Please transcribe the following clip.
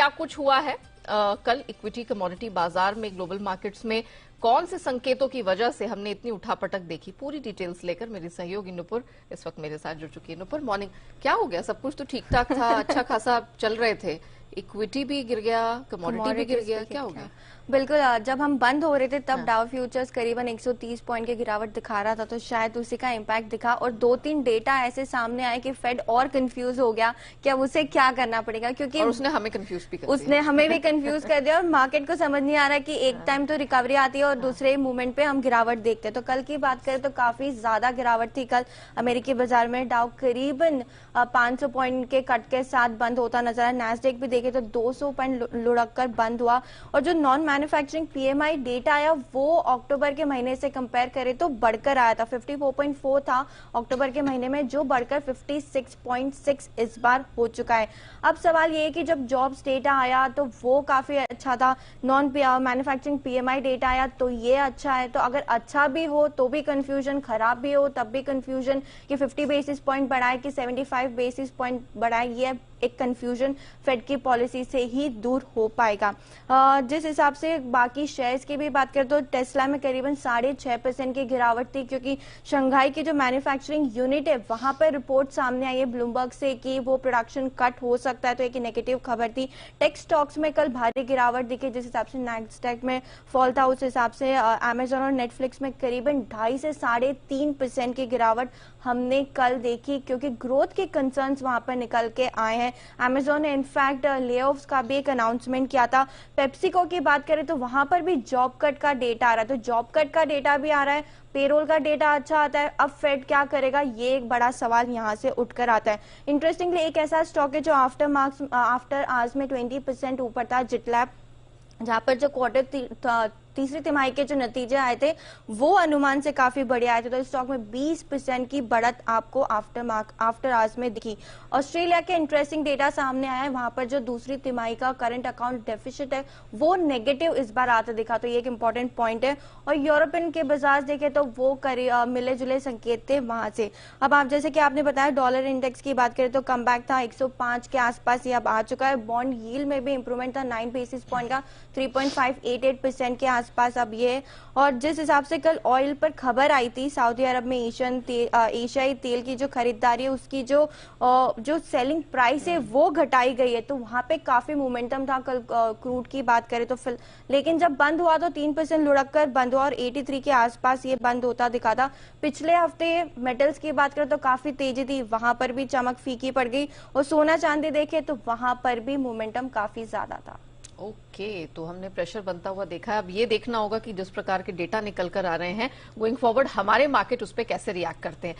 क्या कुछ हुआ है कल इक्विटी कमोडिटी बाजार में, ग्लोबल मार्केट्स में कौन से संकेतों की वजह से हमने इतनी उठापटक देखी, पूरी डिटेल्स लेकर मेरी सहयोगी नुपुर इस वक्त मेरे साथ जुड़ चुकी है। नुपुर, मॉर्निंग। क्या हो गया? सब कुछ तो ठीक ठाक था, अच्छा खासा चल रहे थे, इक्विटी भी गिर गया, कमोडिटी भी गिर गया, क्या हो गया? बिल्कुल, जब हम बंद हो रहे थे तब डाउ फ्यूचर्स करीबन 130 पॉइंट की गिरावट दिखा रहा था, तो शायद उसी का इम्पैक्ट दिखा। और 2-3 डेटा ऐसे सामने आए कि फेड और कंफ्यूज हो गया कि अब उसे क्या करना पड़ेगा, क्योंकि और उसने हमें कंफ्यूज भी कर दिया। उसने हमें भी कंफ्यूज कर दिया और मार्केट को समझ नहीं आ रहा कि एक टाइम तो रिकवरी आती है और दूसरे मूवमेंट पे हम गिरावट देखते हैं। तो कल की बात करें तो काफी ज्यादा गिरावट थी कल अमेरिकी बाजार में। डाउ करीबन 500 पॉइंट के कट के साथ बंद होता नजर आया। नैस्डैक भी देखे तो 200 पॉइंट लुढ़क कर बंद हुआ। और जो नॉन मैन्युफैक्चरिंग पीएमआई डेटा आया वो अक्टूबर के महीने से कंपेयर करें तो बढ़कर आया था। 54.4 था अक्टूबर के महीने में, जो बढ़कर 56.6 इस बार हो चुका है। अब सवाल ये है कि जब जॉब्स डेटा आया तो वो काफी अच्छा था, नॉन मैन्युफैक्चरिंग पीएमआई डेटा आया तो ये अच्छा है। तो अगर अच्छा भी हो तो भी कंफ्यूजन, खराब भी हो तब भी कंफ्यूजन कि 50 बेसिस पॉइंट बढ़ाए कि 75 बेसिस पॉइंट बढ़ाए, ये एक कंफ्यूजन फेड की पॉलिसी से ही दूर हो पाएगा। जिस हिसाब से बाकी शेयर्स की भी बात करें तो टेस्ला में करीबन 6.5% की गिरावट थी, क्योंकि शंघाई की जो मैन्युफैक्चरिंग यूनिट है वहां पर रिपोर्ट सामने आई है ब्लूमबर्ग से कि वो प्रोडक्शन कट हो सकता है, तो एक नेगेटिव खबर थी। टेक स्टॉक्स में कल भारी गिरावट दिखी, जिस हिसाब से नैस्डैक में फॉल था उस हिसाब से अमेजॉन और नेटफ्लिक्स में करीबन 2.5 से 3.5% की गिरावट हमने कल देखी, क्योंकि ग्रोथ के कंसर्न्स वहां पर निकल के आए हैं। अमेजॉन ने इनफैक्ट लेऑफ्स का भी एक अनाउंसमेंट किया था। पेप्सिको की बात करें तो वहां पर भी जॉब कट का डेटा आ रहा है, तो जॉब कट का डेटा भी आ रहा है, पेरोल का डेटा अच्छा आता है। अब फेड क्या करेगा, ये एक बड़ा सवाल यहां से उठकर आता है। इंटरेस्टिंगली एक ऐसा स्टॉक है जो आफ्टर आवर्स में 20% ऊपर था, जिटलैब, जहां पर जो क्वार्टर तीसरी तिमाही के जो नतीजे आए थे वो अनुमान से काफी बढ़िया आए थे, तो स्टॉक में 20% की बढ़त आपको आफ्टर आवर्स में दिखी। ऑस्ट्रेलिया के इंटरेस्टिंग डेटा सामने आया है, वहां पर जो दूसरी तिमाही का करंट अकाउंट डेफिसिट है वो नेगेटिव इस बार आता दिखा, तो ये एक इंपॉर्टेंट पॉइंट है। और यूरोपियन के बाजार देखे तो वो मिले जुले संकेत थे वहां से। अब आप जैसे कि आपने बताया डॉलर इंडेक्स की बात करें तो कम बैक था, 105 के आसपास ये अब आ चुका है। बॉन्ड यील्ड में भी इंप्रूवमेंट था, 9 बेसिस पॉइंट का, 3.588% के आसपास अब ये। और जिस हिसाब से कल ऑयल पर खबर आई थी, सऊदी अरब में एशियाई तेल की जो खरीदारी है उसकी जो सेलिंग प्राइस है वो घटाई गई है, तो वहां पे काफी मोमेंटम था कल क्रूड की बात करें तो। लेकिन जब बंद हुआ तो 3% लुढ़क कर बंद हुआ और 83 के आसपास ये बंद होता दिखा था। पिछले हफ्ते मेटल्स की बात करें तो काफी तेजी थी, वहां पर भी चमक फीकी पड़ गई। और सोना चांदी देखे तो वहां पर भी मोमेंटम काफी ज्यादा था। ओके, तो हमने प्रेशर बनता हुआ देखा है। अब ये देखना होगा कि जिस प्रकार के डेटा निकल कर आ रहे हैं गोइंग फॉरवर्ड हमारे मार्केट उस पर कैसे रिएक्ट करते हैं।